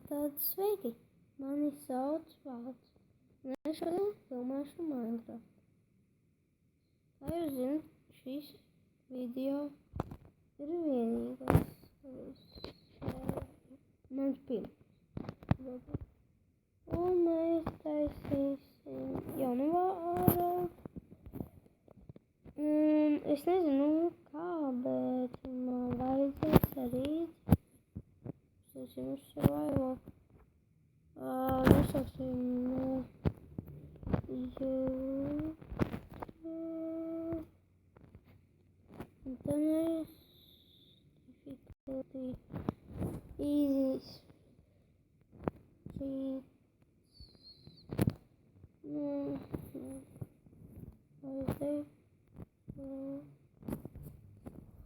Tātad sveiki! Mani sauc Valds. Un es šodien filmēšu Minecraft. Kā jūs zināt, šis video ir vienīgais, mans pirms. Un mēs taisīsim jaunu vāru. Es nezinu kā, bet man vajadzēs arī uz survival. Nosauksim un tad mēs difficulty easy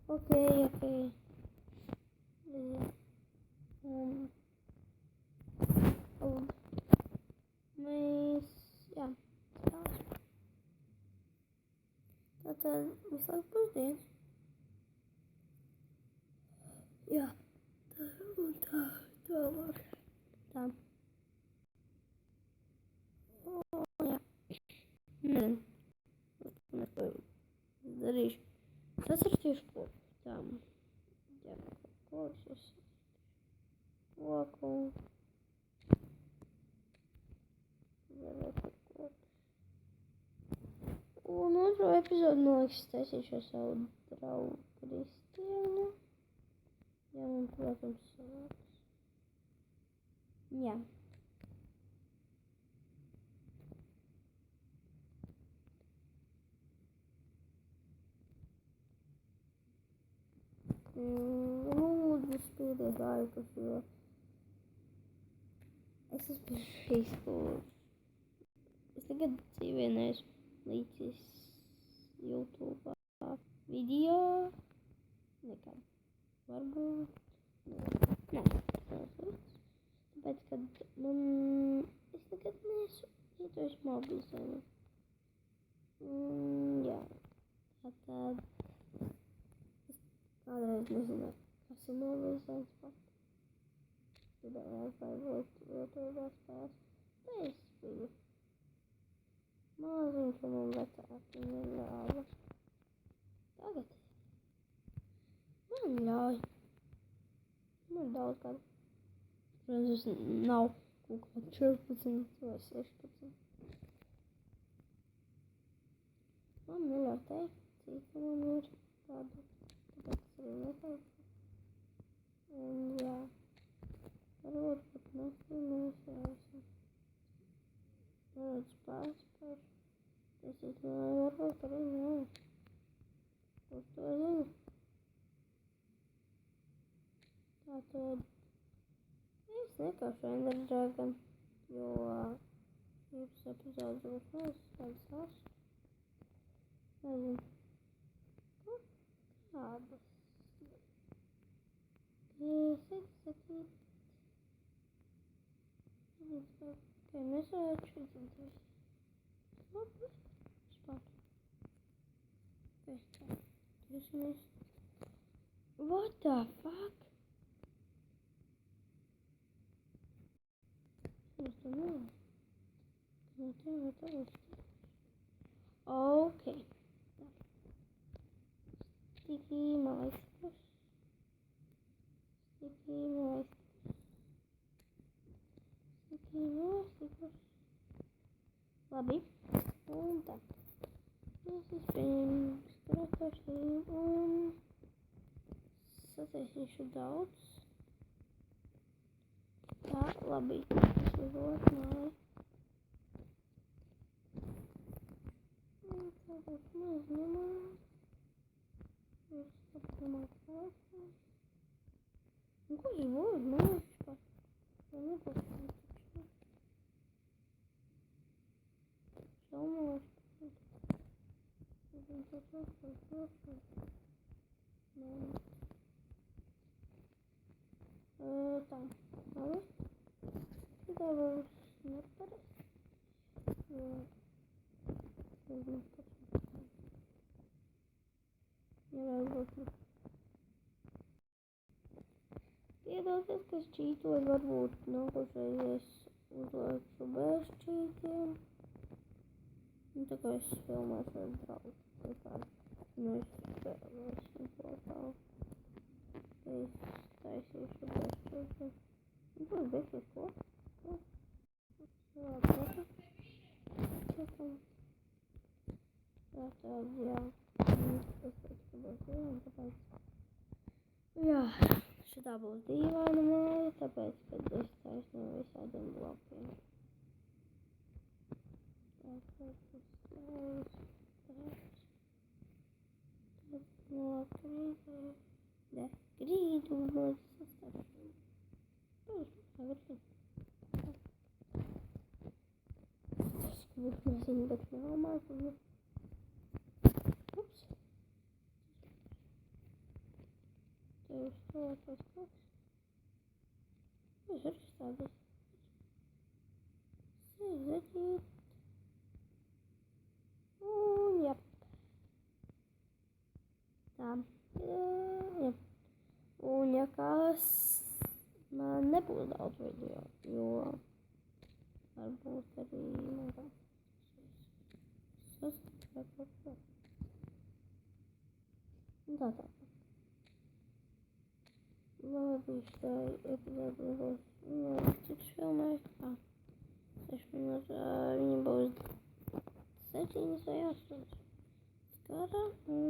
okay. Mēs, jā, spēlēsim. Tātad visu laiku pusdienu. Jā, tā un tā, tālāk. Tā. Jā. Nezinu. Es to darīšu. Es atcerīšu ko tam. Jā, kursus. Koku. Un otro epizodu, man liekas, taisīšu ar savu draugu Kristiānu. Jā, un, protams, sanāks. Jā. Lūdzu, spīdiet laikus, jo es esmu Facebook. Es tagad dzīvē neesmu līdzis YouTube video. Nekad. Varbūt. Nē. Tāpēc, kad es nekad neesmu lietojis mobilizēnu. Jā. Tātad es kādreiz nezināju, kas ir mobilizēns pat. Gribējās varbūt lietotās spēles. Tā es biju. Maziņš un man vecāki viņam ļāva. Tagad man ļauj. Man daudz gadu. Protams, nav kaut kā 14 vai 16. Man neļauj teikt, cik man ir gadu. Tāpēc es arī neteikšu. Un jā. Varbūt pat nesināsim. Varbūt spēs par. Es izdomāju, varbūt arī nē. Kurš to zina? Tātad es nekaušu Ender Dragon, jo šīs epizodes būs kādas tās. Nezinu. Kur kādas? Sakīt. Okay, mēs varētu šodien. Labi. Spāt. Okay, tā. Tiesamies. What the fuck? Es to nevaru. No tev vai tavas. Okay. Tā. Sticky maiskas. Labi. Un tā. Mēs vispirms kratošiem un sataisīšu daudz. Tā, labi. Es uzlot māju. Tā būs maz nemaz. Es sapratu krāsā. Un ko es būtu mājuši pat? Vai nebūtu mājuši? Almost. Tā. Labi. Tā būs neparasti. Jā, varbūt. Iedomājieties, ka es čītoju, varbūt nākošais es uzlaiku bez čītiem. Un tā kā es filmēšu ar draugu. Mēs spēlēsim kopā. Es taisīšu bez čītiem. Un tur beigsies ko? Tātad, jā. Es teicu, ka būs dīvaini, tāpēc... Jā, šitā būs dīvaina māja, tāpēc, kad es taisnu visādiem blokiem. Tātad, es taisu, tad nokrītu, grīdu būs sastāvšana. Es nezinu, bet nav mācību. Ups. Tev stāvās kaut. Es arī stādās. Sēdīt. Un jā. Tā. Jā. Un ja kas, man nebūs daudz video, jo varbūt arī mazāk. Tā. Labi, šitā epizode būs, cik filmēs, 6 minūtes, viņa būs 7 vai 8 skara, un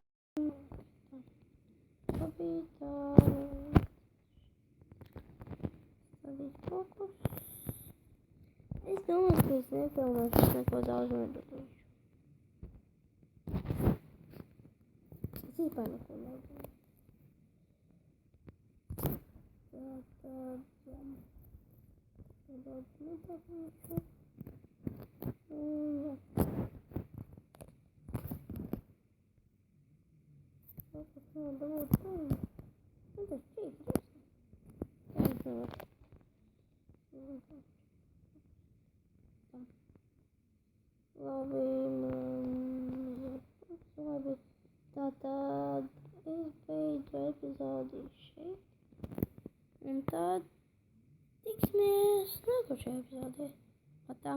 labi, tā, stādīt fokus. Es domāju, ka es nefilmēšu neko daudz nedarīšu. Es īpā neko nedarīšu. Tātad, daudz nedarīšu. Un jā. Tas nav dabūt filmu. Un tas čīt, jā, es nevaru. Labi, labi. Tātad es beidzu epizodi šeit. Un tad tiksimies nākošajā epizodē. Patā.